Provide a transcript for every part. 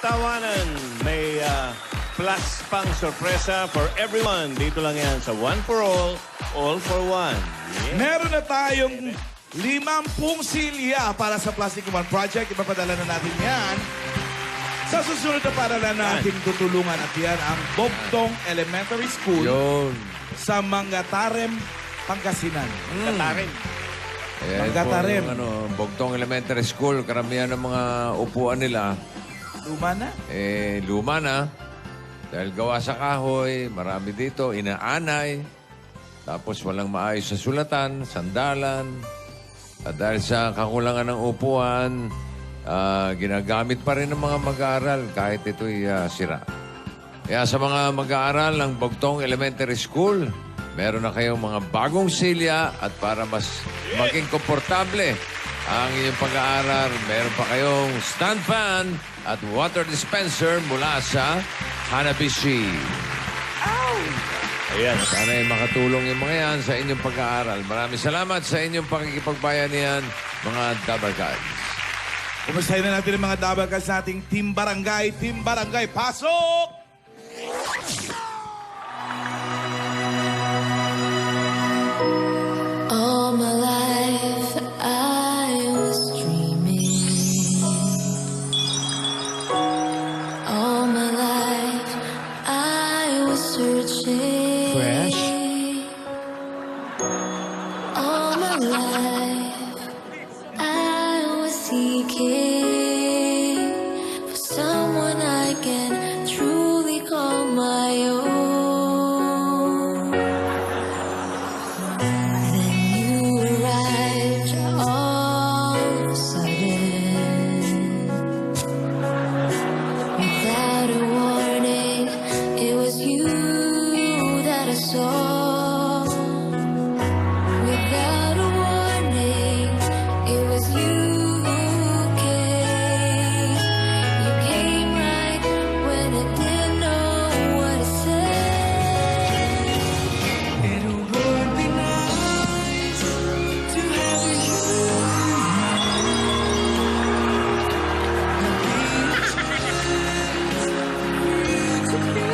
tawanan. May plus pang sorpresa for everyone. Dito lang yan sa One for All for One. Yeah. Meron na tayong 50 silya para sa Plastic One Project. Ipapadala na natin yan. Sa susunod na paralan natin tutulungan at yan ang Bogtong Elementary School Yun. sa Mangatarem, Pangasinan. Katarin. Ayan Magkatarem. po yung, Bogtong Elementary School. Karamihan ng mga upuan nila, Luma na. luma na. Dahil gawa sa kahoy, marami dito, inaanay. Tapos walang maayos sa sulatan, sandalan. At dahil sa kakulangan ng upuan, ginagamit pa rin ng mga mag-aaral kahit ito'y sira. Kaya sa mga mag-aaral ng Bogtong Elementary School, meron na kayong mga bagong silya at para mas maging komportable ang inyong pag-aaral, meron pa kayong stand fan at water dispenser mula sa Hanabishi. Ayan. Sana ay makatulong yung mga yan sa inyong pag-aaral. Maraming salamat sa inyong pakikipagbayanihan, mga Dabarkads. Kumustahin na natin ang mga dabagas nating Team Barangay. Team Barangay, pasok! All my life I was dreaming. All my life I was searching. Fresh. All my life I was seeking for someone I can truly call my own. Then you arrived all of a sudden. Without a warning, it was you that I saw. Without a warning, it was you who came. You came right when I didn't know what to say. It would be nice to have you. It would be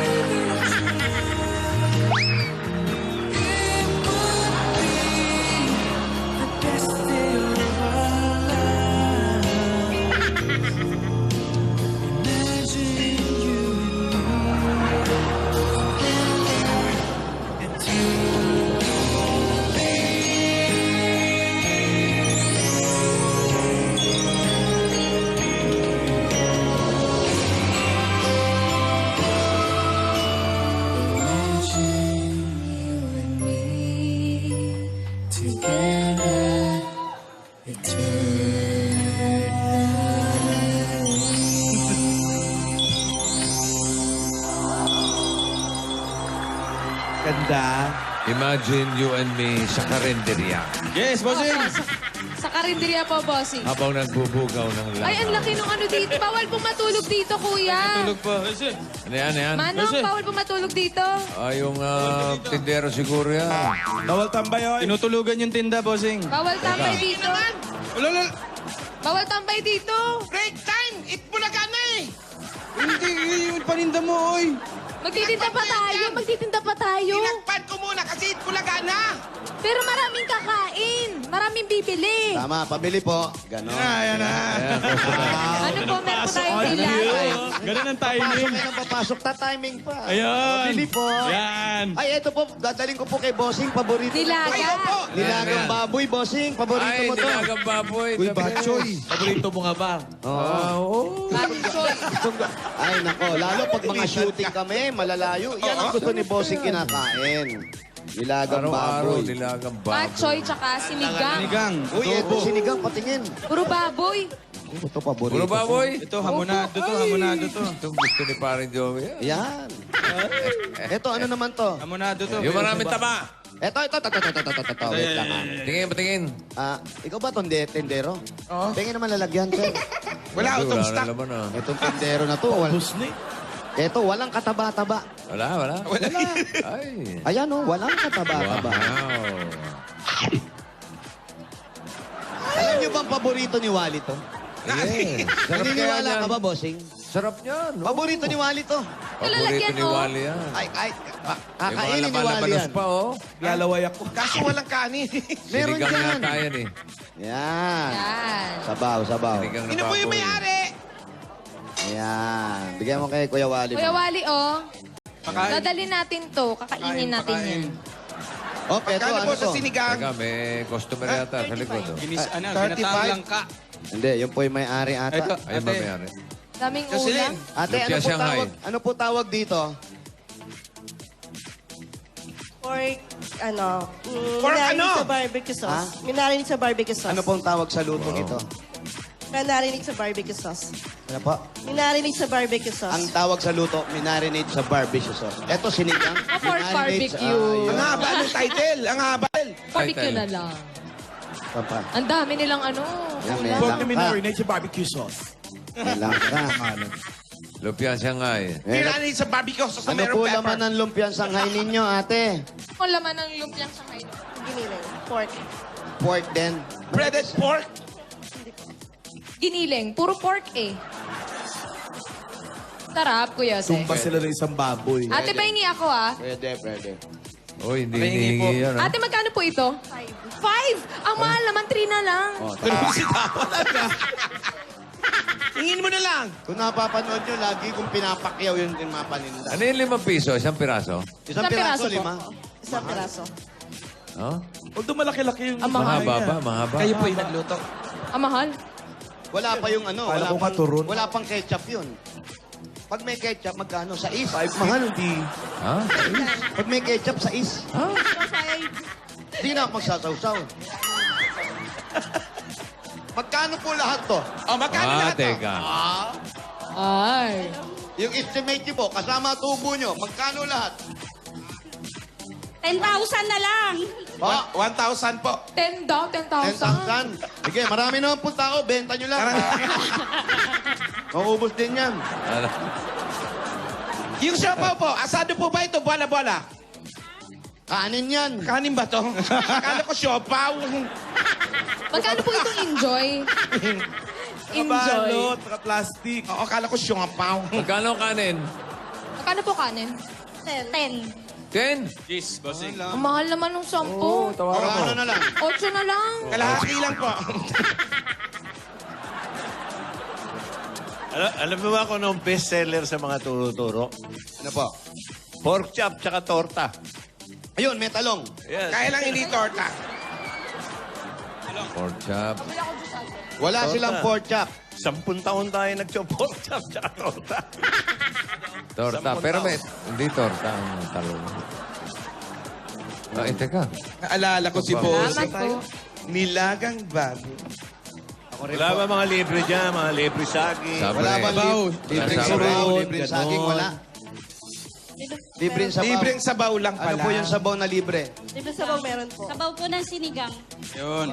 the best day of our lives. Imagine you and You and me together Ganda. Imagine you and me sa karinderya Yes, bossing! Sa karinderya po, bossing. habang nagbubugaw ng langaw. Ay, ang laki nung ano dito. Bawal po matulog dito, kuya. Ano yan, ano yan? Manong, bawal po matulog dito. Yung tindero siguro yan. Bawal tambay, hoy. Tinutulugan yung tinda, bossing. Bawal tambay dito. Ulala! Bawal tambay dito. break time! Itbulaga na eh! Hindi, yung paninda mo, oy. Magtitinda pa tayo. Magtitinda pa tayo. Tinagpad ko muna kasi itbulaga na! Pero maraming kakain. Maraming bibili. Tama, pabili po. Ganon. Ayan na. Ano po, meron po tayong bilang. Ganun ang Papasok timing. kayo ng papasok. Ta-timing pa. Ayan. Pabili po. Yan. Ay, ito po. Dadaling ko po kay Bossing. Paborito. Nilaga. Nilagang baboy, Bossing. Paborito Ay, mo to. nilagang baboy. Uy, bachoy. Paborito mo nga ba? Oo. Bagong choice. Ay, nako. Lalo pag mga shooting kami, malalayo. Yan ang gusto ni Bossing kinakain. Nilagang Araw-araw, baboy. nilagang baboy. Patchoy tsaka sinigang. Nigang. Uy, ito sinigang. Patingin. Puro baboy. Ito paborito. Puro baboy? Ito, hamonado to, hamonado to. Itong gusto ni paring Joey. Yan. Ito, ano naman to? Hamonado to. Yung maraming taba. Ito. Wait lang ah. Tingin, patingin. Ikaw ba tendero? Oo. Tingin naman lalagyan, sir. Wala, utong stock. Wala naman ah. Itong tendero na to. Husni. Ito, walang kataba-taba. Wala. Ay. Ayan oh, walang kataba-taba. Wow. Alam niyo bang paborito ni Wally to? Yes. Sarap kaya Naniniwala niyan. ka ba, bossing? Sarap niyan. No? Paborito ni Wally to. Paborito Lalagyan, ni oh. Wally yan. Ay, May mga kakainin ni Wally laban-labanos yan. pa, oh. Lalaway ako. Kaso walang kanin. Meron Sinigang dyan. yata yan eh. Yan. Yan. Sabaw, sabaw. Sinigang na Sino po yung baboy. may-ari? Yan. Bigyan mo kay Kuya Wally. Kuya Wally, oh. Pakain. Dadalhin natin to. Kakainin natin yan. Okay, ito, Kano ano po sa to? sinigang? Teka, may customer yata sa likod, oh. Ginatang lang ka. Hindi, yun po yung may-ari ata. Ito, Ayun ba ate. may-ari? Daming Jocelyn. ulam. Ate, Lumpia Shanghai. ano po tawag dito? Pork, ano, Pork minarinate ano? sa barbecue sauce. Ha? Minarinate sa barbecue sauce. Ano pong tawag sa lutong ito? Minarinate sa barbecue sauce. Ano po? Minarinate sa barbecue sauce. Ang tawag sa luto, minarinate sa barbecue sauce. Ito, sinigang. pork Minarinate sa- barbecue. Ang yun. haba ng title. Ang haba. Barbecue na lang. Papa, Ang dami nilang ano. yan, may ulam. Pork na langka. minarinate sa barbecue sauce. May langka. Lumpia Shanghai. Kailangan sa barbecue sauce na Ano merong po pepper. laman ng lumpiang Shanghai ninyo, ate? Ang laman ng lumpiang sa kain. Giniling. Pork. Pork din. Breaded pork. Giniling. Puro pork eh. Sarap, Kuya Jose. Tumba sila ng isang baboy. Ate, pahingi ako ah. Pwede, pwede. Uy, hindi Pahingi po. hinihingi yan, ah. Ate, magkano po ito? 5. Ang mahal naman, 3 na lang. Oh, Tingin mo na lang. Kung napapanood nyo, lagi kong pinapakyaw yun din mga paninda. Ano yung 5 piso? Isang piraso? Isang Isang piraso, piraso po. 5. Isang piraso. Oh? Although malaki-laki yung... Ang mahal. Mahaba ba? Mahaba? Kayo po yung nagluto. Ang mahal. Wala pa yung ano, Kala wala ko pang, katuron. wala pang ketchup yun. Pag may ketchup, magkano? Sa is. 5 Mahal. hindi. Ha? Pag may ketchup, sa is. Ha? Hindi na ako magsasawsaw. Magkano po lahat to? O, magkano lahat to? Teka. Ay. Yung estimate niyo po, kasama tubo nyo, magkano lahat? 10,000 na lang. Pa, 1,000 po. 10 daw, 10,000. 10,000. Sige, marami naman po tao, benta nyo lang. Maubos din yan. Ano? Yung siopaw po, asado po ba ito? Bola-bola. Kanin yan. Kanin ba to? Akala ko siopaw. Magkano po itong enjoy? Enjoy. Kabalot, plastic. Oo, akala ko siopaw. Magkano kanin? Magkano po kanin? 10. 10? Ang mahal naman ng 10. Oo, O, tawagan mo. ano na lang. 8 na lang. Kalahati lang po. Alam mo ba kung anong best seller sa mga turo-turo? Ano po? Pork chop tsaka torta. Ayun, may talong. Yes. Kaya lang hindi torta. Pork chop. Wala Torta. silang pork chop. 10 taon tayo nag-pork chop tsaka torta. Torta. Pero may... Hindi torta ang talong. Ay, teka. Naalala ko si Salamat po. Nilagang bago. Ako rin Wala po. ba mga libre dyan? Mga libre saging? Sabi. Wala ba Sabaw. libreng Sabaw. sabaw, libreng saging, wala. Libreng sabaw. Libreng sabaw lang Ano pala. po yung sabaw na libre? Libre sabaw meron po. Sabaw po ng sinigang. Yun.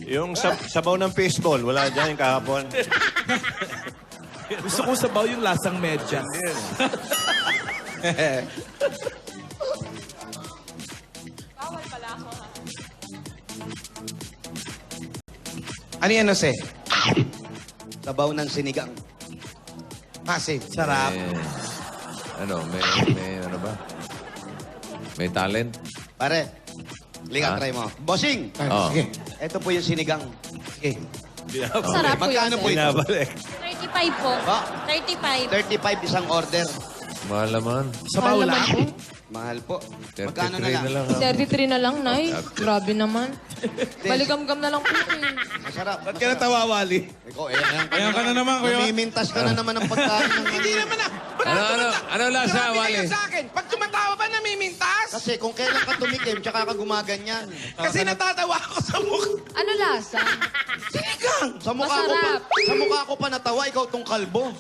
Yung sabaw ng fishball, wala dyan yung kahapon. Gusto ko sabaw yung lasang medyas. Ano yan, Jose? Sabaw ng sinigang. Massive. Sarap. Ano, may ano ba? May talent? Pare, liga, Ah? try mo. Bossing! Oh. Ito po yung sinigang. Okay. Sarap, Kuya Magkano po Jose. ito? Binabalik. 35 po. Ba? 35. 35 isang order. Mahal naman. Sabaw Mahal lang. naman po. Mahal po. 33 Magkano na lang? na lang. ha? 33 na lang, Nay. Grabe naman. Baligam-gam na lang po eh. Masarap. Ba't ka natawa, Wally? Ikaw, Ayan ka na naman, kuya. Namimintas ka na naman ng pagkain. Hindi naman na. Ano lasa, Grabe Wally? kayo sa akin. Pag tumatawa ba namimintas? Kasi kung kailan ka tumikim, tsaka ka gumaganyan. Kasi natatawa ako sa mukha. Ano lasa? Sinigang! Sa mukha ko pa, Masarap. sa mukha ko pa natawa, ikaw tong kalbo.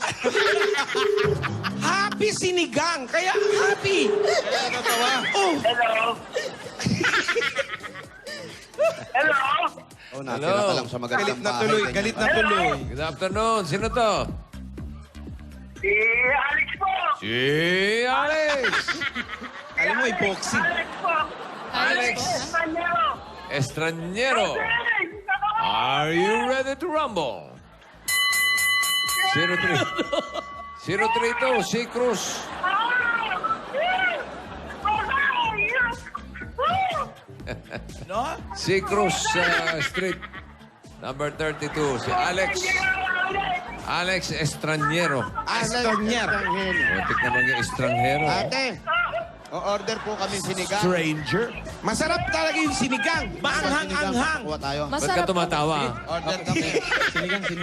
Happy sinigang. Kaya happy. Kaya natawa. Oh, Oh, natira ka lang sa magandang Galit na bahay. tuloy. ganyan Galit pa. na tuloy. Good afternoon. Sino to? Si Alex po! Si Alex! Alam mo, boxing. Alex po! Alex Manero! Estranjero. Hey! Are you ready to rumble? Yes! 032, si Cruz. No? Si Cruz Street. Number 32, si Alex. Alex Estranjero. Estranjero. Muntik naman yung estranjero. Ate, o-order po kami sinigang. Stranger. Masarap talaga yung sinigang. Maanghang-anghang. Kuha tayo. Ba't ka tumatawa? Order kami.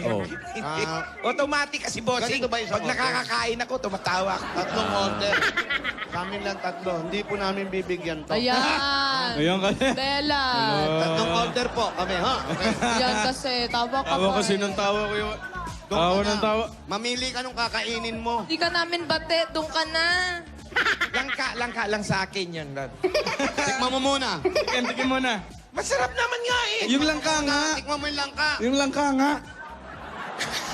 Oh. Ah, Automatic kasi, bossing. Ganito ba isang Pag nakakakain ako, tumatawa ako. tatlong order. Sa amin lang tatlo. Hindi po namin bibigyan to. Ayan. Ayan ka. Bella. Tatlong order po kami, ha? Okay. Yan kasi. Tawa ka Tawa pa kasi eh. ng tawa ko yun. Doon Tawa ka na. ng tawa. Mamili ka nung kakainin mo. Hindi ka namin bate. Doon ka na. Langka lang sa akin yun, Lord. Tikman mo muna. Tikin mo na. Masarap naman nga eh. Yung langka nga. Tikman mo yung langka. Yung langka nga.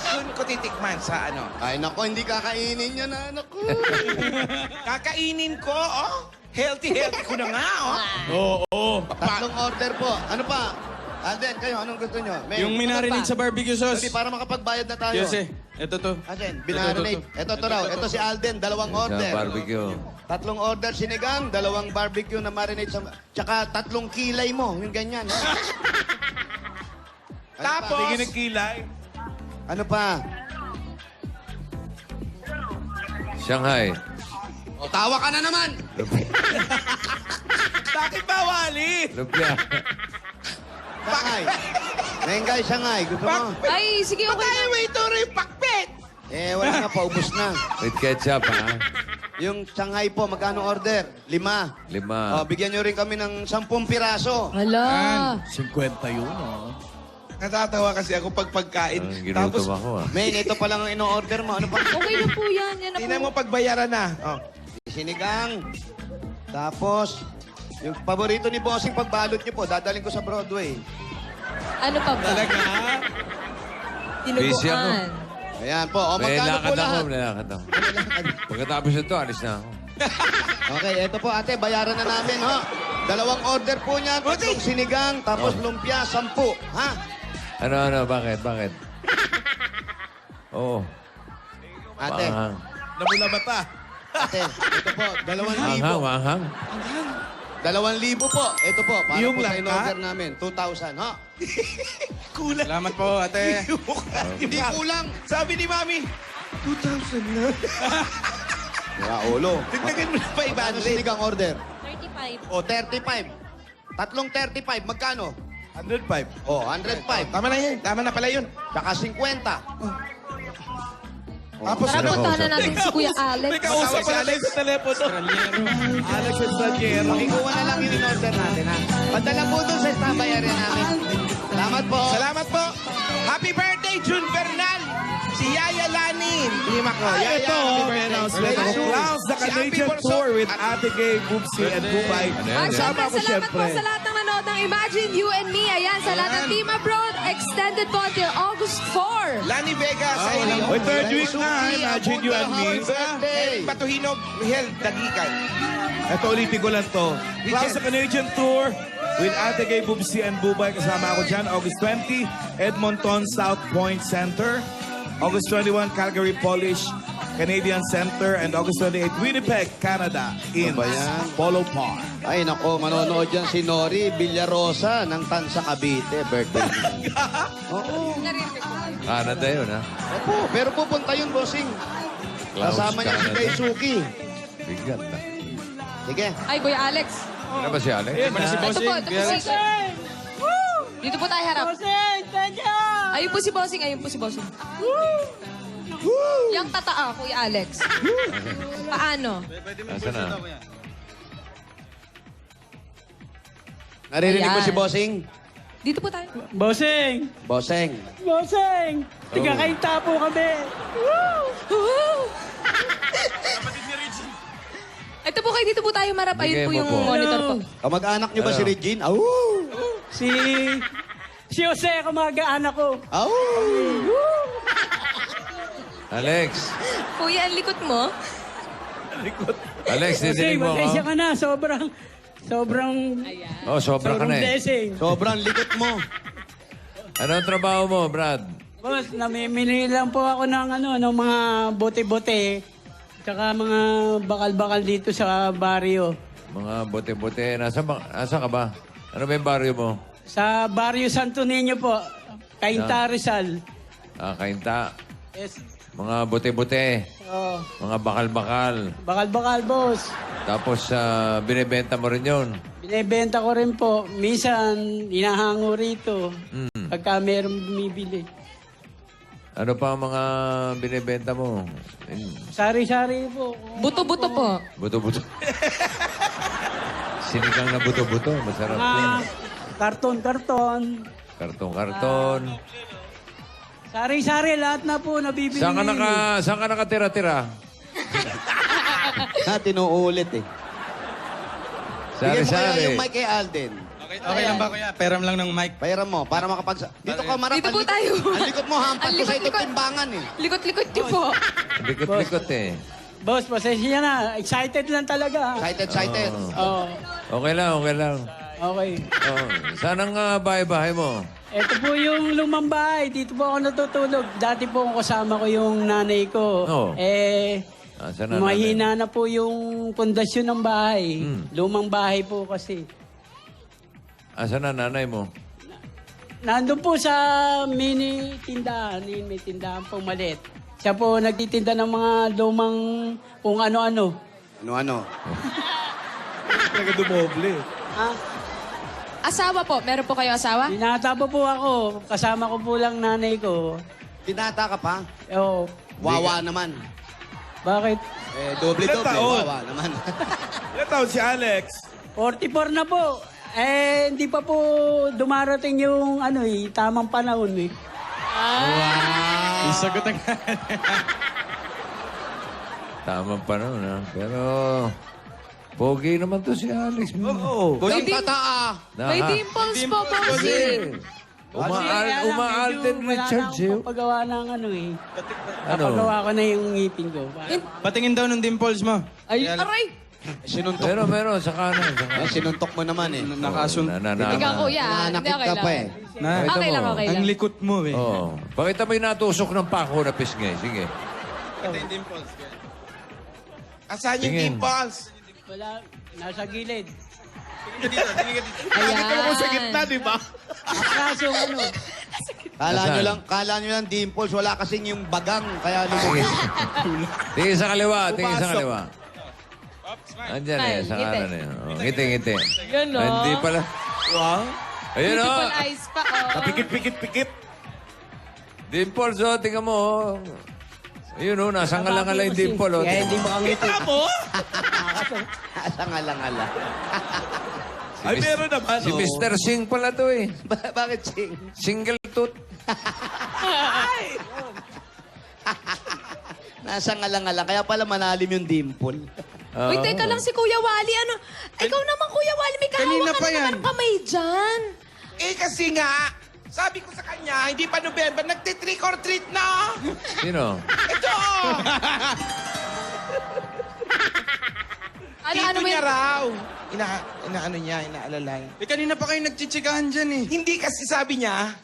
Doon ko titikman sa ano. Ay, nako, hindi kakainin yan, anak ko. Kakainin ko, oh. Healthy ko na nga, oh. Oo. Tatlong order po. Ano pa? Alden, kayo, anong gusto nyo? May, Yung minarinade sa barbecue sauce. Hindi, para makapagbayad na tayo. Yes, eh. Ito to. Alden, binarinade. Ito to raw. Ito si Alden, dalawang Sa order. barbecue. Tatlong order sinigang, dalawang barbecue na marinade sa... Tsaka tatlong kilay mo, yung ganyan. Ha? Tapos, Sige ng kilay. Ano pa? Shanghai. O, tawa ka na naman! Bakit bawali? Lumpia. Sangay. Mengay, sangay. Gusto mo? Ay, sige, okay tayo na. may turo yung pakpet. Wala nga, paubos na. With ketchup, ha? Yung sangay po, magkano order? 5. 5. Bigyan nyo rin kami ng 10 piraso. Hala. 50 yun, oh. Natatawa kasi ako pag pagkain. Ginutom Tapos, ako, ah. Men, ito pa lang ang ino-order mo. Ano pa? Okay na po yan. Yan na tingnan po. mo pagbayaran na. Oh. Sinigang. Tapos, yung paborito ni Bossing, pagbalot niyo po, dadaling ko sa Broadway. Ano pa ba? Talaga? Busy ako. Tinuguan. Ayan po. O, May magkano po lakad ako, lahat? may lakad ako. Pagkatapos ito, alis na ako. Okay, eto po ate, bayaran na namin, ha? Dalawang order po niyan, tatlong sinigang, tapos lumpia, 10. Ha? Ano, bakit? Oo. Ate, Maanghang. Namula mata. ate, ito po, 2,000. Maanghang. 2,000 po. Ito po, para Yung po sa langka? in-order namin. 2,000, ha? Kulang. Salamat po, ate. Hindi kulang. Sabi ni Mami, 2,000 na. Kaya ulo. Tignagan mo na pa iba. Ano sinigang order? 35. O, 35. Tatlong 35, magkano? 105. O, 105. Tama na yun. Tama na pala yun. Tsaka 50. Tapos Tara, ano? puntahan na natin si Kuya Alex. May kausap pa natin sa telepono. Alex Estrangero. Pakikuha na lang yung in-order natin, ha? Padala po doon sa bayarin namin. Salamat po. Salamat po. Happy birthday, June Bernal. Si Yaya Lanin. Lima ko. Ay, Yaya, ito, happy may birthday. announcement ako. Clowns, the Si Abby Canadian Borso. Tour with Ate Gay, Bubsy, and Bubay. Ano yan? At syempre, Kasama ko salamat po syempre. sa lahat ng nanood ng Imagine You and Me. Ayan, sa lahat ng Team Abroad, extended po until August 4. Lani Vega sa inyo. Wait, third week na. Imagine you and me. Birthday. Patuhinog, Miguel Dagikan. Ito, ulitin ko lang to. Clowns, the Canadian Tour with Ate Gay, Bubsy, and Bubay. Kasama ako dyan, August 20, Edmonton South Point Center. August 21, Calgary Polish Canadian Center. And August 28, Winnipeg, Canada in Ano ba yan? Polo Park. Ay, nako, manonood dyan si Nori Villarosa ng Tansa Cavite. Birthday niya. Oo. Canada yun, ha? Opo, pero pupunta yun, bossing. Clouds, Kasama niya si Canada. Daisuke. Bigat, ha? Sige. Ay, Kuya Alex. Ano ba si Alex? Ayun na. Ito po, ito po si... Dito po tayo harap. Ayun po si Bossing, ayun po si Bossing. Yung tataa, Kuya Alex. Paano? Nasaan na? Naririnig mo Ayan. si bossing? Dito po tayo. Bossing! Bossing. Bossing! Tigakainta po kami! Ito po kayo, dito po tayo marap. Ayun Bigay po mo yung po. monitor po. Kamag-anak niyo ba Ano? si Regine? Au! Si Jose, kamag-anak ko. Au! Alex! Kuya, ang likot mo. Alex, Bossing, didinig mo pasensya ako. ka na. Sobrang Oh, sobra ka na eh. blessing. Sobrang likot mo. Ano ang trabaho mo, Brad? Boss, namimili lang po ako ng ng mga bote-bote. Tsaka mga bakal-bakal dito sa baryo. Mga bote-bote. Nasa ka ba? Ano ba yung baryo mo? Sa baryo Santo Niño po. Cainta, Rizal. Kainta. Yes. Mga bote-bote. Oh, Mga bakal-bakal. bakal-bakal, boss. Tapos binibenta mo rin yun. Binebenta ko rin po. Minsan, inahango rito. Pagka meron bumibili. Ano pa ang mga binibenta mo? Sari-sari po. Buto-buto po. Buto-buto. Sinigang na buto-buto. Masarap Mga yun. karton-karton. Karton-karton. Sari-sari, lahat na po nabibili. Saan ka nakatira-tira? Tinuulit eh. Bigyan mo kaya Sari-sari. yung mic kay Alden. Okay lang ba, kuya? Peram lang ng mic. Pahiram mo, para Dito ka marap. Dito po tayo. Ang likod mo, hampas Ang ko sa itong likot-likot. timbangan eh. Likot-likot niyo po. Likot-likot eh. Boss, pasensya na. Excited lang talaga. Excited. Oo. Okay lang, okay lang. Okay. Oh, saan ang bahay-bahay mo? Ito po yung lumang bahay. Dito po ako natutulog. Dati po kasama ko yung nanay ko. Oo. Saan ang Mahina na po yung pundasyon ng bahay. Lumang bahay po kasi. Asan na nanay mo? Nandun po sa mini tindahan. May tindahan po maliit. Siya po nagtitinda ng mga lumang kung ano-ano. Ano-ano? Talaga dumoble. Ha? Asawa po. Meron po kayo asawa? Binata po ako. Kasama ko po lang nanay ko. Binata ka pa? Oo. Wawa naman. Bakit? Doble-doble. Ilan taon? Wawa naman. Ilan taon si Alex? 44 na po. Hindi pa po dumarating yung tamang panahon eh. Isagot ang Tamang panahon, ha? Pero, pogi naman to si Alex. Oo. Kulang tataa. May dimples po, bossing. Umaalden Richards, eh. Pagawa ng eh. Ano? Pagawa ko na yung ngipin ko. Patingin daw ng dimples mo. Ay, aray! Sinuntok. Meron, sa kanan. Sinuntok mo naman eh. Nakasun... Ikaw, kuya. Hindi, Nanakit okay ka lang. pa eh. Na, Okay lang, okay lang. ang likot mo eh. Oo. Pakita mo yung natusok ng pako na pisngay. Sige. Ito yung dimples. Asan yung Tingin. dimples? Wala, nasa gilid. Nakita mo sa gitna, di ba? Kaso Kala nyo lang dimples, wala kasing yung bagang, kaya Sige. lumubog. Tingin sa kaliwa. Tingin sa Pumasok. kaliwa. Andyan eh. Sa Ngiti. kanan eh. Oh, ngiti. Yun, no? Hindi pala. Wow. Ayun, oh. Multiple eyes pa, oh. Pikit. Dimples, oh. Tingnan mo, oh. Ayun, oh. Nasa ngalang-ngala yung dimple, oh. Kaya hindi makangiti. Kita mo? Alang-alang-ala. Ay, meron naman. Si oh. Mr. Singh pala to eh. Bakit sing? Single tooth. Nasa ngalang-alang, kaya pala malalim yung dimple. Uy, teka lang si Kuya Wally. Ikaw naman, Kuya Wally, may Kanina kahawa ka pa na yan. naman kamay dyan. Eh kasi nga, sabi ko sa kanya, hindi pa November, nagtitrick or treat na. Sino? Ito! Tito mo niya yun? raw. Inaano niya, inaalalay. Eh, kanina pa kayo nagchichikahan dyan eh. Hindi kasi sabi niya.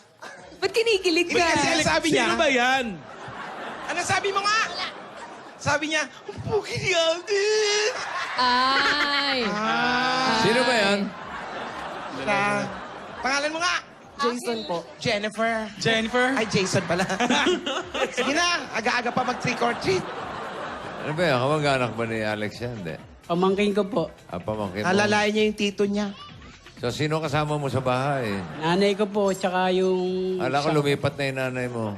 Ba't kinikilig Hindi ka? kasi ang sabi niya. Sino ba yan? Ano sabi mo nga? Sabi niya, puki ni Alden. Ay. Sino ba yan? Pangalan mo nga? Jason po. Jennifer. Jennifer? Ay, Jason pala. Sige na, aga-aga pa mag-trick or treat. Ano ba yan? Kamag-anak ba ni Alex yan? Hindi. Pamangkin ko po. Pamangkin mo. Alalayan niya yung tito niya. So, sino kasama mo sa bahay? Nanay ko po, tsaka yung... Ala ko lumipat na yung nanay mo.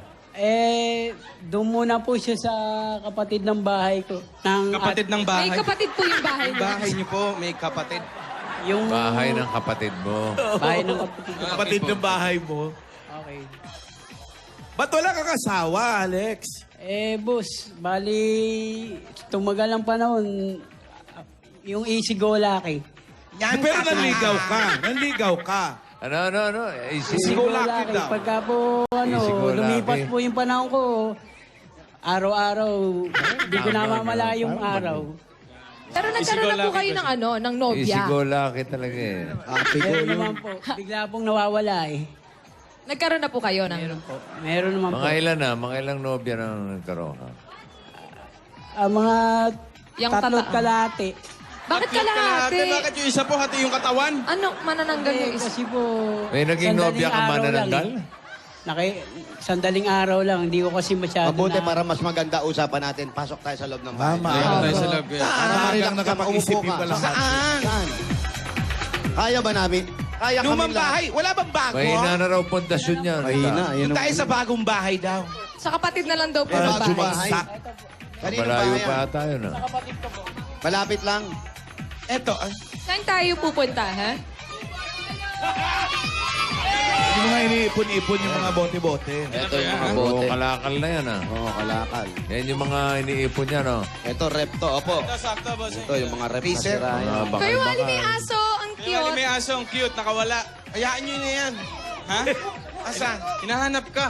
Doon muna po siya sa kapatid ng bahay ko. Kapatid ng bahay. May kapatid po yung bahay Yung niyo. bahay niyo po, may kapatid. Yung Bahay ng kapatid mo. bahay ng kapatid ko. Kapatid ng bahay mo. Okay. Ba't wala kang asawa, Alex? Boss, bali, tumagal ang panahon, yung easy go lucky. Yan, Pero nanligaw ka. Ano? Easy. Easy go lucky daw. Pagka po, Easy go lucky. lumipas po yung panahon ko, araw-araw, hindi ko namamala yung araw. Pero nagkaroon na po kayo ng nobya. Easy go lucky talaga eh. Happy go Pero yun. naman po, bigla pong nawawala eh. Nagkaroon na po kayo ng... Meron po. Meron naman po. Mga ilan na? Mga ilang nobya na nagkaroon ka? Mga Yung tatlot tata- kalahati. Bakit kalahati? Bakit yung isa po, hati yung katawan? Ano, manananggal yung isa? Kasi po... May naging sandaling nobya ka araw manananggal? lang eh. Sandaling araw lang. Hindi ko kasi masyado Mabuti na... para mas maganda usapan natin. Pasok tayo sa loob ng bahay. Tama. Ayun tayo sa loob. Para Maagang marilang ka, nakapag-isip maupo yung ka. kalahati. Saan? Kaya ba namin? Kaya kami Lumang bahay. Wala bang bago? Mahina na raw pundasyon niya. Mahina. Doon tayo sa bagong bahay daw. Sa kapatid na lang daw po Eh, ng bagong bahay. bahay. Kaninong Malayo bahay pa yan? ata yun, ah. Malapit lang. Eto, Saan tayo pupunta, ha? Yung mga iniipon-ipon yung mga bote-bote. Ito yung mga Oo, bote. kalakal na yan, ah. Oo, kalakal. Yan yung mga iniipon niya, no? Ito, rep to. Opo. Sakto, boss. Ito yung mga rep na Freezer. sira yan. Mga Kayo, Ali, may bakal-bakal. aso. Ang Kaya cute. may aso, ang cute, nakawala. Hayaan nyo na yan. Ha? asan? Hinahanap ka.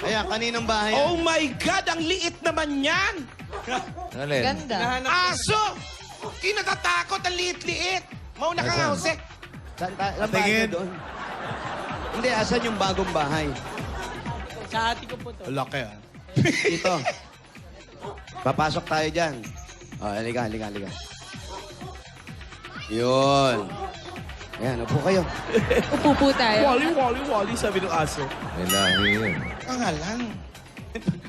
Ayan, kaninong bahay yan? Oh my God, ang liit naman yan! Alin? Ganda. Hinahanap Aso! Kinatatakot, ang liit-liit. Mauna ka nga, Jose. Saan bahay Tingin. doon? Hindi, asan yung bagong bahay? Sa ati ko po to. Laki ah. Dito. Papasok tayo dyan. Halika. Yun. Ayan, upo kayo. Upo po tayo. Wally, sabi ng aso. May lahi yun. Pangalan.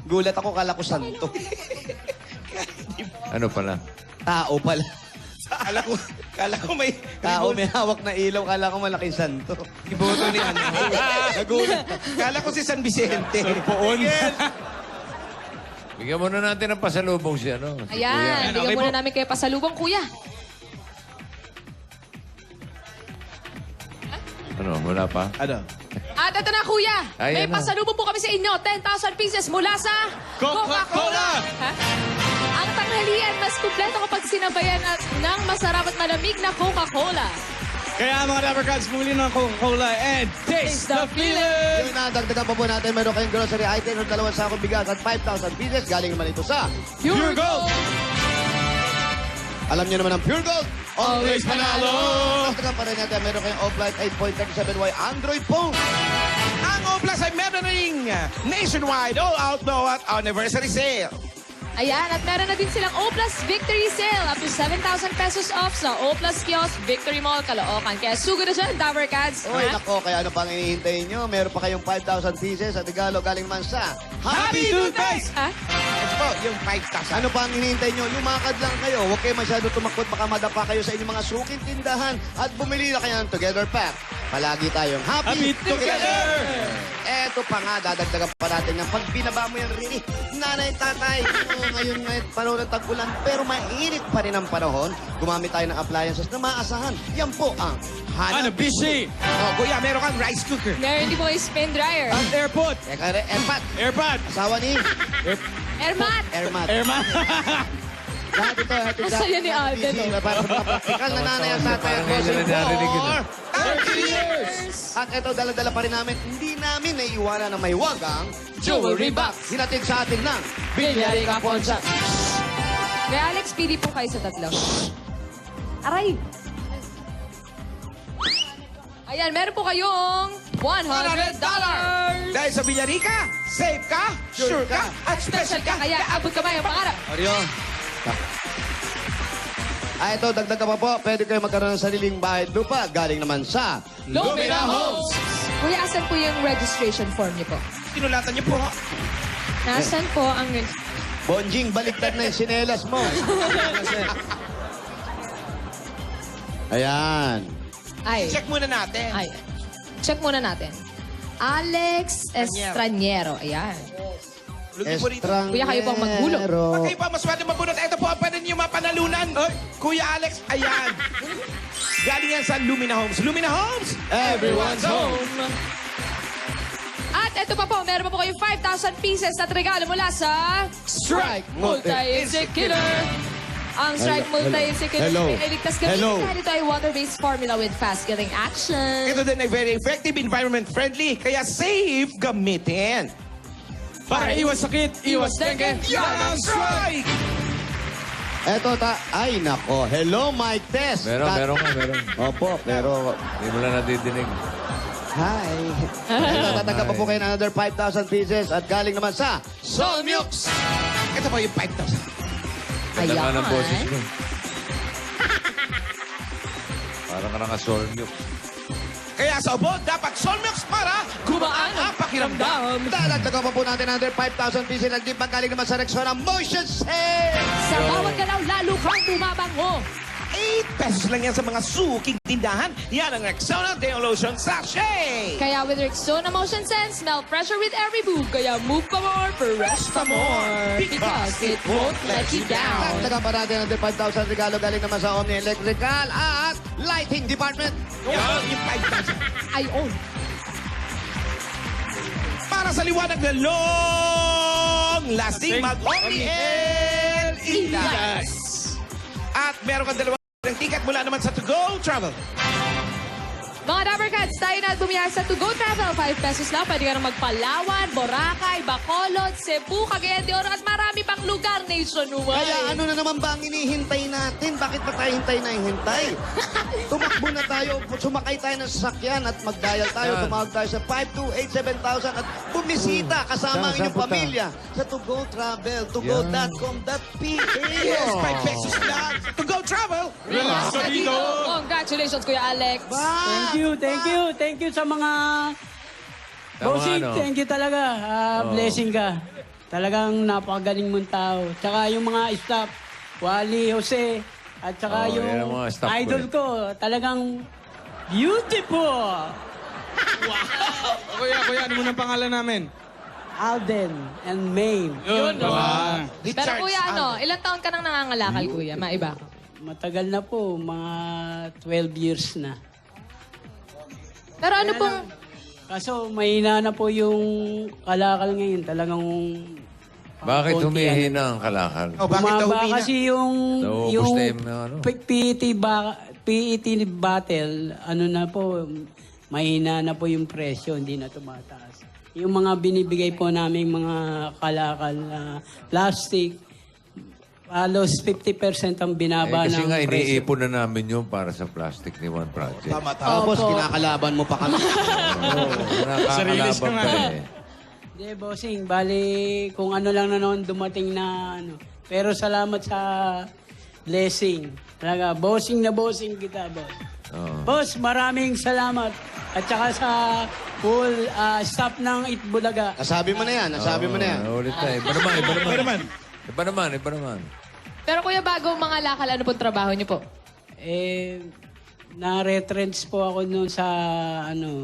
Gulat ako, kala ko santo. Ano pala? Tao pala. Kala ko may... Tao may hawak na ilaw, kala ko malaking santo. Iboto ni ano. Nagulat. Kala ko si San Vicente. Bigyan muna natin ng pasalubong siya, no? Si Kuya. Ayan, bigyan okay muna po. namin kayo pasalubong, kuya. Ano, wala pa? Ano? At ito na, kuya. May Ayan na. pasalubong po kami sa inyo. 10,000 pieces mula sa Coca-Cola! Ha? Ang tanghalian, mas kumpleto kapag sinabayan ng masarap at malamig na Coca-Cola. Kaya mga Dapper Cats, bumili ng Coca-Cola and taste the feeling! Yung nadagdagan pa po natin, meron kayong grocery item ng 2 sakong bigas at 5,000 pieces. Galing naman ito sa Pure Gold! Alam niyo naman ang Pure Gold. Always panalo! Dagdagan pa rin natin, meron kayong Off-Light 8.37Y Android phone. Ang Oplas ay meron ring nationwide all-out no at anniversary sale. Ayan, at meron na din silang O-Plus Victory Sale. Up to 7,000 pesos off sa O-Plus Kiosk Victory Mall, Caloocan. Kaya sugod na dyan, Dapper Cats. Uy, Ha? nako, kaya ano pang hinihintay nyo? Meron pa kayong 5,000 pieces at regalo galing man sa Happy Toothpaste! Ha? Ito po, yung 5,000. Ano pa ang hinihintay nyo? Lumakad lang kayo. Huwag kayo masyado tumakot. Baka madapa kayo sa inyong mga suking tindahan. At bumili na kayo ng Together Pack. Palagi tayong happy together! Eto pa nga, dadagdagan pa natin ng pag binaba mo yung rini. Nanay, tatay, ngayon panahon ng tag-ulan, pero mainit pa rin ang panahon. Gumamit tayo ng appliances na maaasahan. Yan po ang Hanabishi! Oh, kuya, meron kang rice cooker. Meron din po kayo spin dryer. At airpod! Teka, Airpat. Airpod! Asawa ni Airmat! Airmat. Airman! Lahat ito, Ang saya ni Alden, busy, para sa mga practical na nanay at tatay at Parang ngayon bossing na narinig yun. for 30 years! At ito, dala-dala pa rin namin, hindi namin naiiwanan na may wagang Jewelry box. Hinatid sa atin ng Bilyari Caponsa. May Alex, pili po kayo sa tatlo. Aray! Ayan, meron po kayong $100. Dahil sa Villarica, safe ka, sure ka, at special ka. Kaya abot kamay ang pangarap. Mario. Ito, dagdag pa po. Pwede kayo magkaroon ng sariling bahay at lupa. Galing naman sa Lumina Homes! Kuya, asan po yung registration form niyo po? Tinulatan niyo po. Nasaan po ang... Bonjing, baliktad na yung sinelas mo. Ayan. Ay. Check muna natin. Ay. Check muna natin. Alex Estraniero. Ayan. Lugin po rito. Kuya, kayo po ang maghulog. Pag kayo pa maswerte mabunot, ito po ang pwede niyo mapanalunan. Kuya Alex, ayan. Galing yan sa Lumina Homes. Lumina Homes! Everyone's home. At ito pa po, meron pa po kayong 5,000 pieces at regalo mula sa Strike Multi-Insect Killer. Ang Strike Multi-Insect Killer Hello. ay ligtas gamitin Hello. dahil ito ay water-based formula with fast-killing action. Ito din ay very effective, environment-friendly, kaya safe gamitin. Para iwas sakit, iwas dengue. Yan ang strike! Eto, ay nako. Hello, Mike Test. Meron ka, meron. Opo, pero Hindi mo lang nadidinig. Hi. Ito, tatanggap pa po kayo ng another 5,000 pieces at galing naman sa Soul Mukes. Ito po yung 5,000. Ganda nga ng Ayan. boses mo. Parang ka naka-soul milk. Kaya sa ubo, dapat Soul Mukes para gumaan ang pakiramdam. Dadagdagan pa po natin another 5,000 pieces at di pa galing naman sa Rexona Motion Sale. Sa bawat galaw, lalo kang bumabango. 8 pesos lang yan sa mga suking tindahan. Yan ang Rexona Deo Lotion Sachet. Kaya with Rexona Motion Sense, smell fresher with every move. Kaya move pa more, fresh pa more. Because it won't let you down. Dagdagan pa natin another 5,000 regalo galing naman sa Omni Electrical at Lighting Department. Yan yung 5,000. Ay, oh. Para sa liwanag na long-lasting mag-Omni LED lights. At meron kang dalawang ticket mula naman sa To Go Travel. Mga Dabber Cats, tayo na bumiyay sa To Go Travel. 5 pesos lang. Pwede ka na magpalawan, Boracay, Bacolod, Cebu, Cagayan de Oro at marami pang lugar nationwide. Kaya ano na naman ba ang hinihintay natin? Bakit pa tayo hintay na hintay? Tumakbo na tayo, sumakay tayo ng sasakyan at mag-dial tayo. Yan. Tumawag tayo sa 528-7000 at bumisita kasama ang inyong pamilya sa To Go Travel, togo.com.ph. Yes, 5 pesos lang. To Go Travel. Relax ka dito. Congratulations, Kuya Alex. Thank you sa mga bossing. ano? Thank you talaga. Blessing ka. Talagang napakagaling mong tao. Tsaka yung mga staff, Wally, Jose, at tsaka Oh, yung yan ang mga staff ko idol eh. ko, talagang beautiful. Kuya, ano muna ang pangalan namin? Alden and Maine. Yun, no? Pero Richard Kuya, ilang taon ka nang nangangalakal, Kuya? Maiba ka. Matagal na po, mga 12 years na. Pero ano pong... Kaso mahina na po yung kalakal ngayon. Talagang... Bakit konti, humihina ang kalakal? Oh, bakit daw Bumaba humina? kasi Naubos yung na yung ano? PET battle, ano na po, mahina na po yung presyo, hindi na tumataas. Yung mga binibigay po namin mga kalakal na plastic, halos 50% ang binaba Kasi ng nga, presyo. iniipon na namin yun para sa Plastic ni One Project. Tapos kinakalaban mo pa kami. Nakakalaban pa eh. Hindi, bossing. Bali, kung ano lang na noon dumating na ano. Pero salamat sa blessing. Talaga, bossing na bossing kita, boss. Oo. Boss, maraming salamat. At saka sa full staff ng Itbulaga. Nasabi mo na yan, nasabi mo na yan. Ulit na. Iba naman. Pero Kuya, bago mga lakal, ano pong trabaho niyo po? Na-retrench po ako noon sa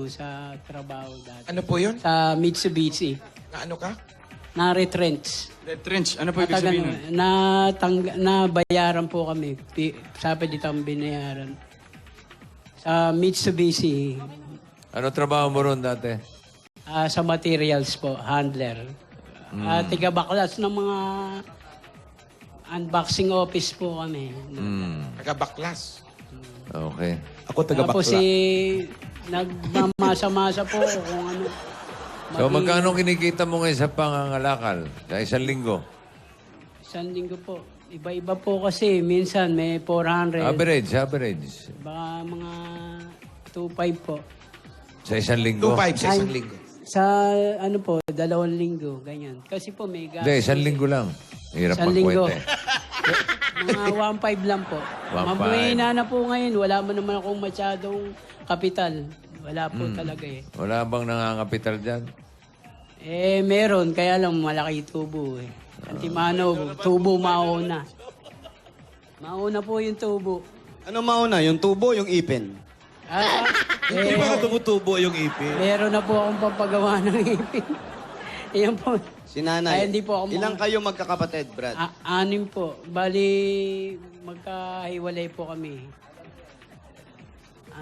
sa trabaho dati. Ano po yun? Sa Mitsubishi. Na ano ka? Na-retrench. Red Trench. Ano po ibig Matagal sabihin? nabayaran po kami. Sabi dito ang binayaran. Sa Mitsubishi. Ano trabaho mo ron dati? Sa materials po, handler. Tiga-baklas ng mga unboxing office po kami. Taga-baklas. Okay. Ako Tapos nagmamasa-masa po kung ano. So, magkano kinikita mo ngayon sa pangangalakal? Sa isang linggo? Isang linggo po. Iba-iba po kasi. Minsan may 400. Average. Baka mga 2.5 po. Sa isang linggo? 2.5 sa isang linggo. Sa ano po, 2 linggo. Ganyan. Kasi po may gas. Hindi, isang linggo lang. Hirap Isang linggo. magkwente. Mga 1.5 lang po. 1.5. Mahina na po ngayon. Wala mo naman akong masyadong kapital. Wala po talaga eh. Wala bang nangangapital dyan? Meron. Kaya lang malaki tubo eh. Antimano, tubo mauna. Mauna po yung tubo. Ano mauna? Yung tubo, yung ipin? Hindi ba tumutubo yung ipin? Meron na po akong papagawa ng ipin. Iyan po. Si nanay. Ay, hindi po ako Ilang kayo magkakapatid, Brad? 6 po. Bali, magkahiwalay po kami.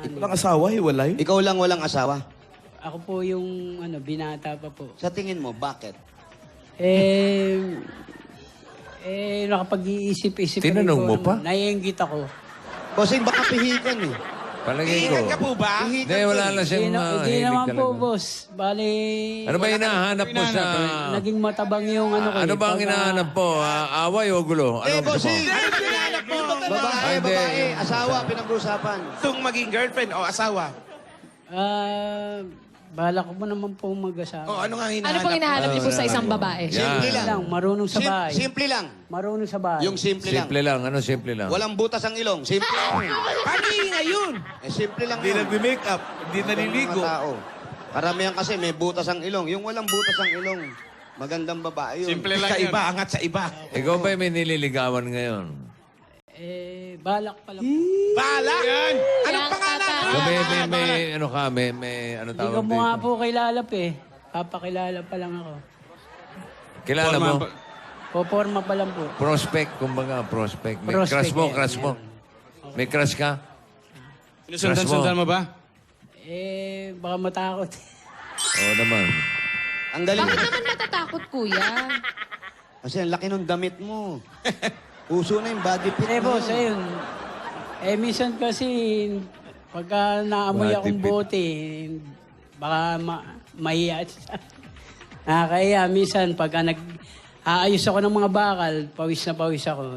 Ito lang asawa, hiwalay. Ikaw lang walang asawa? Ako po yung binata pa po. Sa tingin mo, bakit? Nakapag-iisip-isip. Tinanong mo pa? Naiinggit ako. Bossing, baka pihikan eh. Palagay ko. Iingat ka po ba? Hindi, wala lang siyang Hindi hilig naman po, talaga. boss. Bali, Ano ba hinahanap mo sa... naging matabang yung ano ko. Ano ba ang hinahanap mo? Away o gulo? Ano gusto mo? bossing! Hinahanap mo. Babae, Hindi. babae. Asawa, pinag-uusapan. Itong maging girlfriend o asawa. Bala ko mo naman po mag-asawa. Oh, ano nga hinahanap? Ano pong hinahanap niyo po sa isang babae? Simple lang. Marunong sa bahay. Simple lang. Marunong sa bahay. Yung simple lang. Simple lang. Ano simple lang? Walang butas ang ilong. Simple lang. Paano yung ngayon? Simple lang Hindi yun. nagme-makeup, hindi naliligo. Mga tao. Karamihan kasi may butas ang ilong. Yung walang butas ang ilong, magandang babae yun. Simple lang Sa yun. iba, angat sa iba. Ikaw ba may nililigawan ngayon? Balak pa lang po. Bala! Anong pangalan? Ano ka, may ano Hindi ko tawag mo nga dito? po kilalap eh. Papakilala pa lang ako. Kilala mo? Poporma pa lang po. Prospect, kumbaga, prospect. May Prospect, crush mo, yan, crush mo. May crush ka? Sinusundan-sundan mo ba? Baka matakot. Oo naman. Ang galing. Bakit naman matatakot, kuya? Kasi ang laki ng damit mo. Uso na yung body fit mo. Boss, ayun. Minsan kasi, pagka naamoy Body akong fit. bote, baka mahiya. Kaya minsan, pagka aayos ako ng mga bakal, pawis na pawis ako,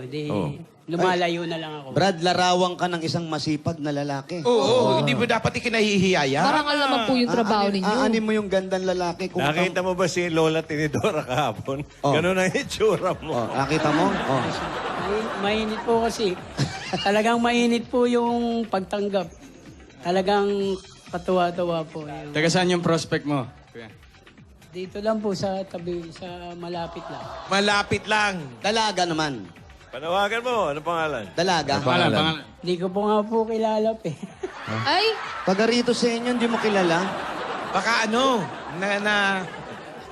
lumalayo na lang ako. Brad, larawang ka ng isang masipag na lalaki. Oo, hindi mo dapat ikinahihiya yan. Parangal naman po yung trabaho ninyo. Aanin mo yung gandang lalaki. Kung Nakita mo ba si Lola Tinidora kahapon? Oh. Ganun ang itsura mo. nakita mo? Oh. Mainit po kasi. Talagang mainit po yung pagtanggap. Talagang katuwa-tuwa po. Taga saan yung prospect mo? Dito lang po sa tabi, sa malapit lang. Malapit lang. Dalaga naman. Panawagan mo, ano pangalan? Dalaga. Pangalan. Hindi ko po nga po kilalap eh. Ay, Taga rito sa inyo, hindi mo kilala? Baka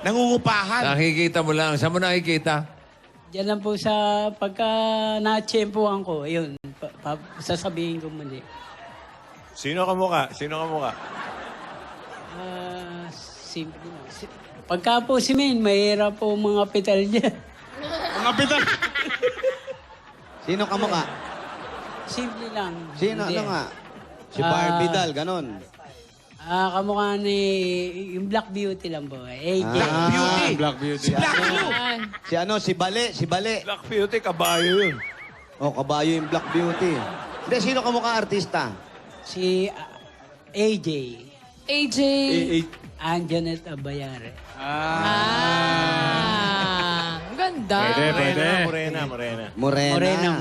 nangungupahan. Nakikita mo lang. Saan mo nakikita? Diyan lang po sa pagka na-tsempuhan ko, ayun, sasabihin ko muli. Sino ka mukha? Sino ka mukha? Simple na. Pagka po si Min, mahirap po mga pital dyan. Mga pitan! Sino ka mukha? Simple lang. Sino? Hindi. Ano nga? Si Barbie Doll, ganon. Kamukha ni yung Black Beauty lang po. AJ. Black Beauty. Black Beauty. Si Black Blue. Si Bale. Si Bale. Black Beauty, kabayo yun. Oh, kabayo yung Black Beauty. Hindi, sino ka mukha artista? Si AJ. AJ. Anjanet Abayare. Ang ganda. Pwede. Morena.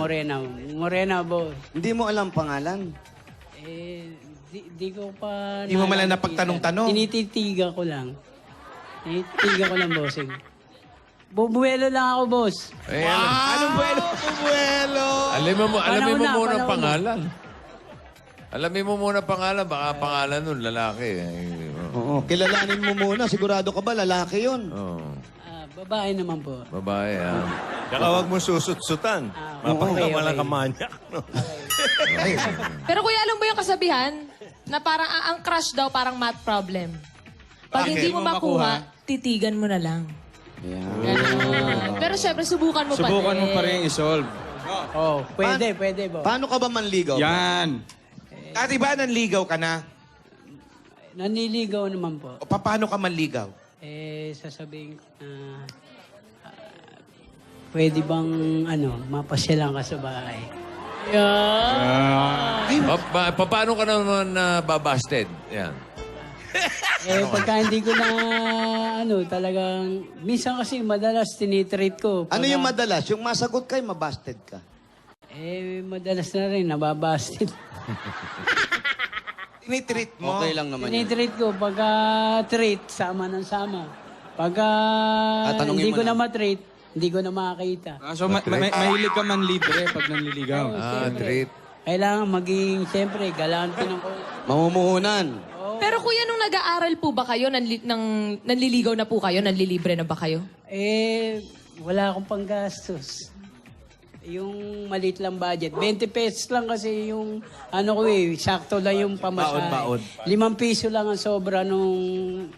Morena, boss. Hindi mo alam pangalan? Di ko pa... Di mo man lang napagtanong-tanong. Tinititigan ko lang. Tinititigan ko lang, bossing. Bubuelo lang ako, boss. Anong buwelo? Buwelo. Alamin mo Panahon na, muna panahon pangalan. Alamin mo muna pangalan. Baka pangalan nun, lalaki. Oo, kilalanin mo muna. Sigurado ka ba, lalaki yun? Oh, Babae naman po. babae, ah. Tsaka huwag mo susut-sutan. Mapagkamalang okay. kamanyak. No? Pero kuya, alam mo yung kasabihan? Na parang ang crush daw parang math problem. Pag Bakit? hindi mo makuha, titigan mo na lang. Ganon. Pero syempre, subukan mo pa Subukan din. mo pa rin i-solve. Pwede, boss. Paano ka ba manligaw? Yan. Dati ba nanligaw ka na? Naniligaw naman po. O paano ka manligaw? Sasabihin ko na... pwede bang, mapasyalan ka sa bahay? Paano ka naman babasted? Yan. Pagka hindi ko na, talagang... Minsan kasi madalas tinitreat ko. Ano yung madalas? Yung masagot ka, yung mabasted ka. Madalas na rin, nababasted. Tinitreat mo? Okay lang naman yun. Tinitreat ko, pagka treat, sama ng sama. Pagka Tanungin hindi mo ko na na. matreat, hindi ko na makakita. So, mahilig ka man libre pag nanliligaw. Treat. Kailangan maging, siyempre, galante ng ko. Mamumuhunan. Pero kuya, nung nag-aaral po ba kayo, nanliligaw na po kayo, nanlilibre na ba kayo? Wala akong panggastos. Yung maliit lang budget. 20 pesos lang kasi yung, sakto lang yung pamasahe. Baon. 5 piso lang ang sobra nung,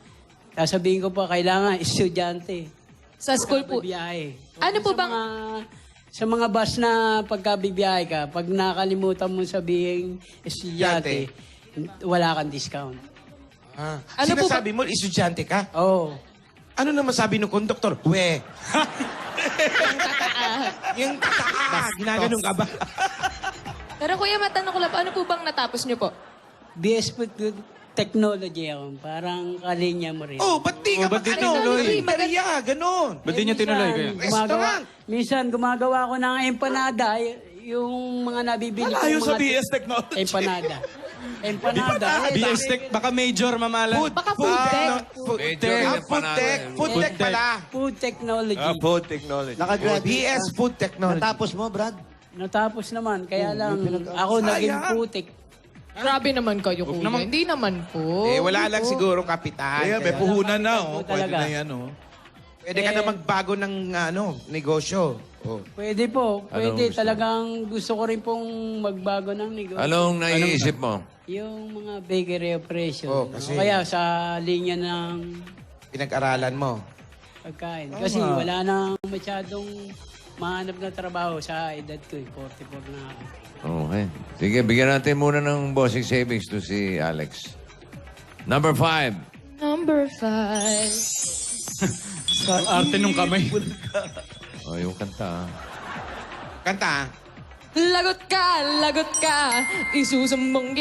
sasabihin ko pa, kailangan, estudyante. Sa school po. Bibiyahe. Ano po bang... Sa mga bus na pagkabibiyahe ka, pag nakalimutan mo sabihin estudyante, wala kang discount. Ano po Sinasabi mo, estudyante ka? Oo. Ano naman sabi ng konduktor? We. Yung tataa. Ginaganong ka ba? Pero kuya, matanong ko lang, ano po bang natapos niyo po? BS Food Good technology ako. Parang kalinya mo rin. Oh, ba't di ka ba't di ano? tinuloy? Maria, ganun. Ba't di nyo tinuloy kayo? Minsan gumagawa ko ng empanada, yung mga nabibili ko. Malayo sa mga BS Technology. Empanada. Empanada. BS Tech, baka major mamala. Baka food tech. Major Ah, yung food tech. Food tech pala. Food technology. Food technology. Nakagraduate BS ka. Food Technology. Natapos mo, Brad? Natapos naman, kaya lang ako naging putik. Grabe naman kayo, kuya. Hindi naman po. Eh, wala lang siguro kapital. Kaya may puhunan na, oh. Pwede Talaga. na yan, oh. Pwede ka na magbago ng negosyo. Oh. Pwede po, pwede. gusto mo? Talagang gusto ko rin pong magbago ng negosyo. Anong naiisip mo? Yung mga bakery operation. Oh, kasi- Kaya sa linya ng Pinag-aralan mo. pagkain. Kasi wala nang masyadong mahanap na trabaho sa edad ko. 44 na ako. Okay. Sige, bigyan natin muna ng bossing savings to si Alex. Number 5. Number 5. Sa arte nung kamay. Oh, yung kanta. Kanta. Lagot ka, isusumbong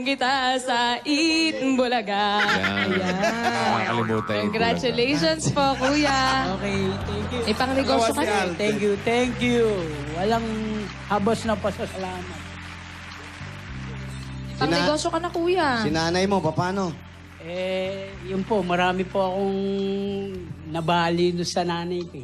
kita sa Itbulaga. Yan. Nakakalimutan yung Congratulations po, kuya. Okay, thank you. May pangnegosyo ka na. Thank you. Walang habos na pasasalamat. Pangnegosyo ka na, kuya. Si nanay mo, paano? Yun po, marami po akong nabali doon sa nanay ko.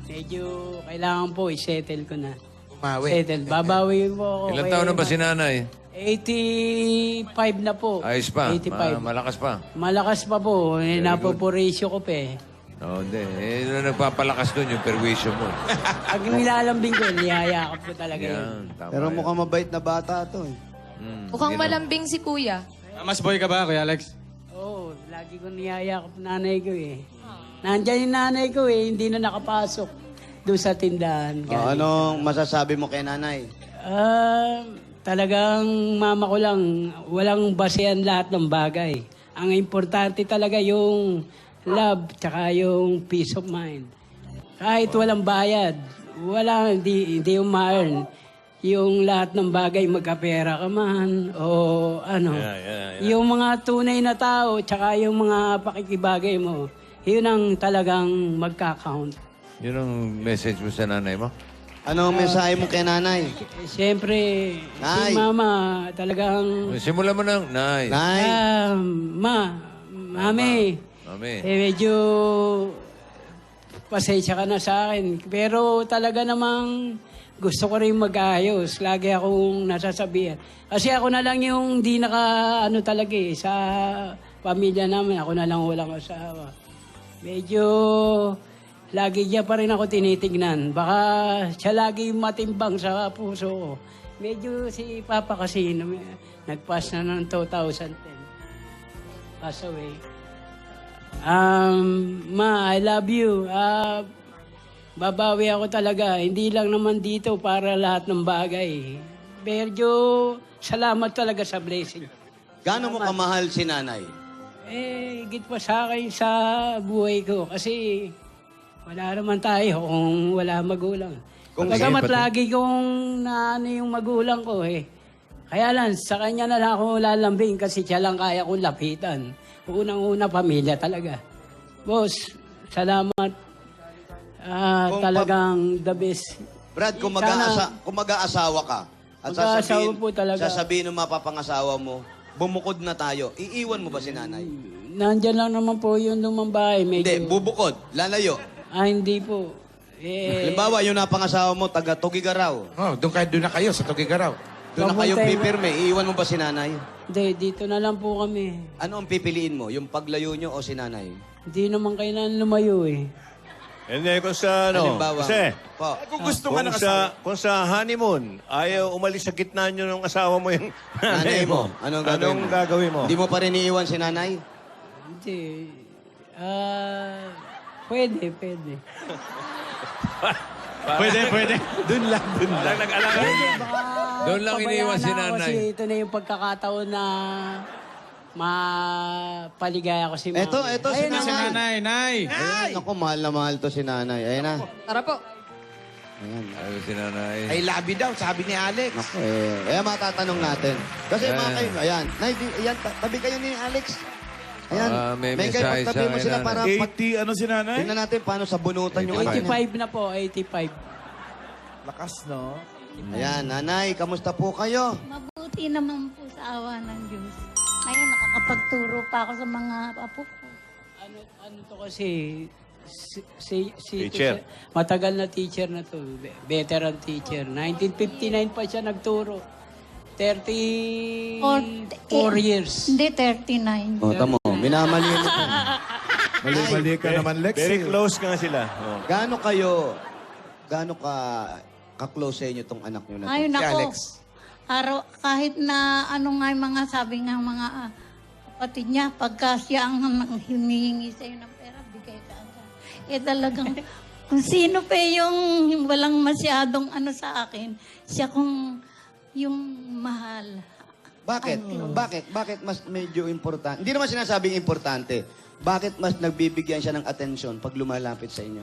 Medyo kailangan po i-settle ko na. Umawi. Settle. Babawi po ako. Ilan kay- taon na ba si nanay? 85 na po. Ayos pa. 85. Malakas pa. Malakas pa po. Very good. Napoporatio ko pa eh. No, hindi. Nagpapalakas doon yung perwisyo mo. Pag nilalambing ko, niyayakap ko talaga yun. Yan, tama Pero yan. mukhang mabait na bata to eh. Mukhang malambing si kuya. Mas boy ka ba, Kuya Alex? Oo, lagi ko niyayakap nanay ko eh. Nandyan yung nanay ko eh, hindi na nakapasok doon sa tindahan. Oh, anong masasabi mo kay nanay? Talagang mama ko lang, walang basehan lahat ng bagay. Ang importante talaga yung love tsaka yung peace of mind. Kahit walang bayad, hindi yung ma-earn. Yung lahat ng bagay, magkapera ka man, o ano. Yung mga tunay na tao, tsaka yung mga pakikibagay mo, yun ang talagang magka-count. Yun ang message mo sa nanay mo? Anong mensahe mo kay nanay? Siyempre, Nay. si mama talagang... Simulan mo ng, Nay. Nay, Mami, Mami. medyo pasensya ka na sa akin. Pero talaga namang gusto ko rin mag-ayos. Lagi akong nasasabihan. Kasi ako na lang yung di talaga eh. Sa pamilya namin, ako na lang walang asawa. Medyo lagi niya pa rin ako tinitignan. Baka siya lagi matimbang sa puso ko. Medyo si Papa kasi nag-pass na ng 2010. Pass away. Ma, I love you. Babawi ako talaga. Hindi lang naman dito para lahat ng bagay. Medyo salamat talaga sa blessing. gaano mo kamahal si nanay? Higit pa sa akin sa buhay ko. Kasi wala naman tayo kung wala magulang. Pagkamat lagi kong naano yung magulang ko eh. Kaya lang, sa kanya na lang ako lalambing kasi siya lang kaya kong lapitan. Unang-una, pamilya talaga. Boss, salamat. Talagang the best. Brad, kung mag-aasawa ka, at Mag-aasawa po talaga. sasabihin ng mapapangasawa mo, bumukod na tayo, iiwan mo ba si nanay? Nandyan lang naman po yung lumang bahay. Hindi, bubukod, lalayo. Hindi po. Halimbawa, yung napangasawa mo, taga Tugigaraw. Oh, doon na kayo sa Tugigaraw. Doon na kayo pipirme, iiwan mo ba si nanay? Hindi, dito na lang po kami. Ano ang pipiliin mo, yung paglayo nyo o si nanay? Hindi naman kailangan lumayo eh. Hindi, kung sa Halimbawa, Kasi, po, Kung gusto nga ng asawa. kung sa honeymoon, ayaw umalis sa gitna nyo ng asawa mo yung nanay mo, anong gagawin mo? Hindi mo pa rin iiwan si nanay? Hindi. Pwede. Pwede. Doon lang. Doon lang iniwan si Pabayaan ako nanay. Kasi ito na yung pagkakataon na mapaligaya ko si mama. Ito si Si nanay. nanay, nay. Ayun, naku, mahal na mahal to si nanay. Ayun na. Tara po. Ayan. Ayaw si nanay. I love you daw, sabi ni Alex. Naku, kaya matatanong natin. Kasi mga kayo, ayan. Nay, ayan, tabi kayo ni Alex. Ayan. May may kayo mensahe pagtabi sa mo sila nanay. para 80, ano si nanay? tingnan natin paano sa bunutan yung anak niya. 85 na po, 85. Lakas, no? Ayan, nanay, kamusta po kayo? Mabuti naman po sa awa ng Diyos. Ngayon, nakakapagturo pa ako sa mga apo ko. Ano to kasi, Teacher. matagal na teacher na to, veteran teacher. 1959 pa siya nagturo. 34 years. Hindi, 39. O, tamo, minamali mo. Mali-mali ka naman, Lex. Very close nga sila. Oh. Gaano ka-close sa inyo tong anak nyo na to? Ay, Si nako. Alex. Araw, kahit na ano nga yung mga sabi ng mga kapatid niya, pagka siya ang humihingi sa'yo ng pera, bigay ka agad. Eh talagang, kung sino pa yung walang masyadong ano sa akin, siya kung yung mahal. Bakit? Bakit mas medyo importante? Hindi naman sinasabing importante. Bakit mas nagbibigyan siya ng atensyon pag lumalapit sa inyo?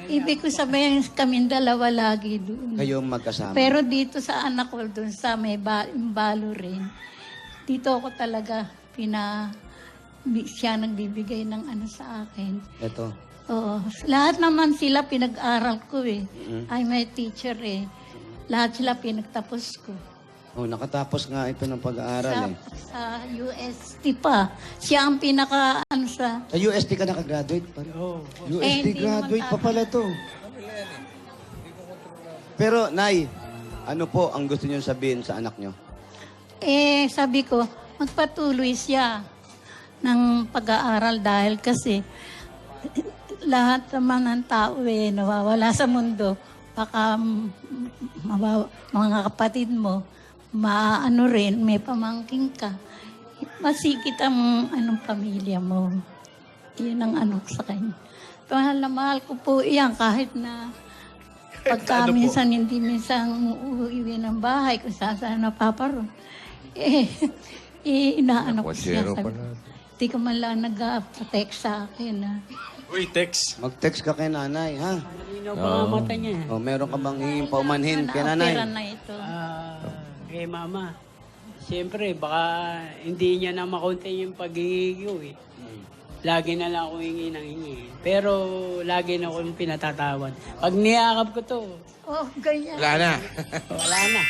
Ibig ko sabihin, kaming dalawa lagi doon. Kayong magkasama. Pero dito sa anak ko, doon sa may balo rin, dito ako talaga siya nagbibigay ng ano sa akin. Ito. Oo. Lahat naman sila pinag-aral ko eh. Ay, may teacher eh. Lahat sila pinagtapos ko. Oh, nakatapos nga ito ng pag-aaral eh. Sa UST pa. Siya ang pinaka, ano sa... Sa UST ka nakagraduate pa? UST hindi graduate naman pa pala to. Pero, Nay, ano po ang gusto niyo sabihin sa anak niyo? Eh, sabi ko, magpatuloy siya ng pag-aaral dahil kasi lahat naman ng tao eh, nawawala sa mundo. Baka mga kapatid mo, maano rin, may pamangking ka. Masikit ang anong pamilya mo. Iyan ang ano sa kanya. Mahal na mahal ko po iyan kahit na pagka minsan hindi minsan uuwi ng bahay kung saan napaparoon. Inaano ko siya. Kwasero Sabi, pala. hindi ka man lang nag-protect sa akin. Uy, text. Mag-text ka kay nanay, ha? Malinaw pa ang mata niya. O, meron ka bang hinging paumanhin kay nanay? Pera na ito. Kay mama. Siyempre, baka hindi niya na makunti yung paghingi ko eh. Lagi na lang ako hingi ng hingi. Pero lagi na akong pinatatawad. Pag niyakap ko to, Oh, ganyan. Wala na. wala na.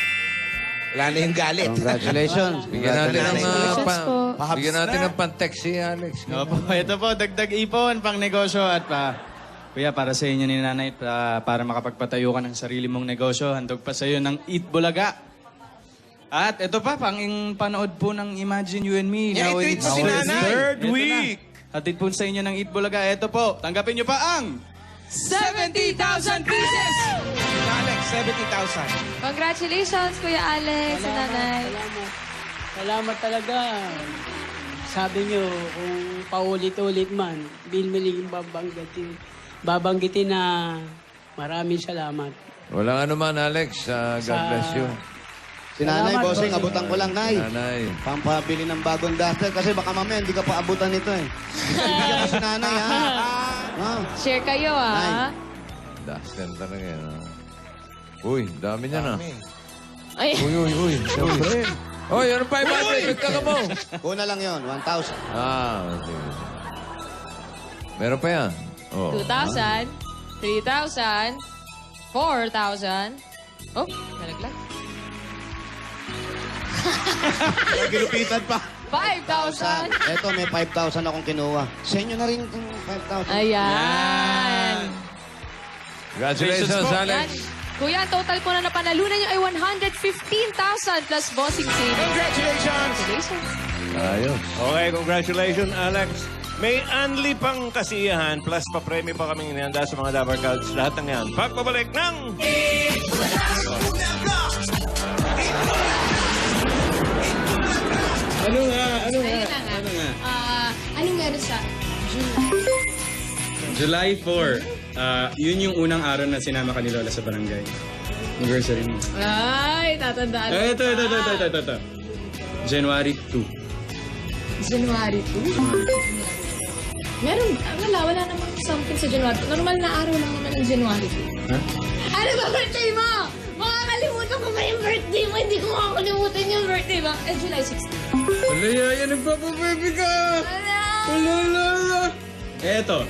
Wala na yung galit. Congratulations. Bigyan natin ng Pahabs bigyan natin na. ng pan-text si Alex. Opo, ito po, dagdag ipon, pang negosyo at kuya, para sa inyo ni nanay, para makapagpatayo ka ng sarili mong negosyo, handog pa sa iyo ng Eat Bulaga. At ito pa, panood po ng Imagine You and Me. Yeah, Now ito it's si nanay. Third Ito week. na. Hatid po sa inyo ng Eat Bulaga. Ito po, tanggapin nyo pa ang 70,000 pieces! Alex, 70,000. Congratulations, Kuya Alex, sa nanay. Salamat talaga. Sabi niyo, kung paulit-ulit man, bilmiling babanggitin na maraming salamat. Walang ano man, Alex. God bless you. Si nanay, Salamat, bossing, bossing. abutan ko lang, nay. Nanay. Pampabili ng bagong duster kasi baka mamaya hindi ka pa abutan nito eh. Bigyan ko si nanay, ha? Share kayo, ah. Dustin talaga yan. Uy, dami niya na. Ay, Uy. Siyempre. Uy, ano 500? Nagkaka mo. Kuna lang yon 1,000. Okay. Meron pa yan. Oh. 2,000, 3,000, 4,000. Oh, nalaglag. Gilupitan pa. 5,000. Eto, may 5,000 akong kinuha. Sa inyo na rin itong 5,000. Ayan. Congratulations, Alex. Kuya, ang total po na napanalunan niyo ay 115,000 plus bossing savings. Congratulations! Congratulations. Ayos. Okay, congratulations, Alex. May unli pang kasiyahan plus pa-premyo pa kaming inihanda sa mga Dabber Cats. Lahat ng yan. Pagpabalik ng... Ano nga? Anong meron sa July 4. Yun yung unang araw na sinama ka ni Lola sa barangay. Anniversary mo. Ay, tatandaan mo. Ito. January 2. January 2? Meron, wala namang something sa January 2. Normal na araw lang naman ang January 2. Ha? Ano ba birthday mo? Makakalimutan ko ba yung birthday mo? Hindi ko makakalimutan yung birthday mo. July 16. Wala yan, nagpapababy ka! Wala. Eto,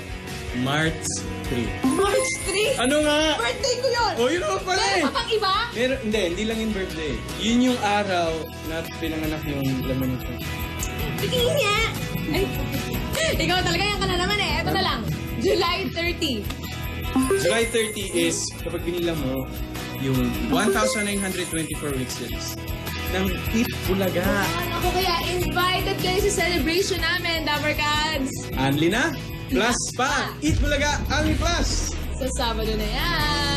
March 3. March 3? Ano nga? Birthday ko yun! Oh, yun naman pala Meron eh! pa bang iba? Hindi lang yung birthday. Yun yung araw na pinanganak yung laman nito. Tingin niya! Ay, ikaw talaga yan ka na naman eh. Ito na lang. July 30. July 30 is, kapag binilang mo, yung 1,924 weeks ng Eat Bulaga. Ako kaya invited kayo sa celebration namin, Dapper Cats. Anli na, plus pa, Eat Bulaga, Anli Plus. Sa Sabado na yan.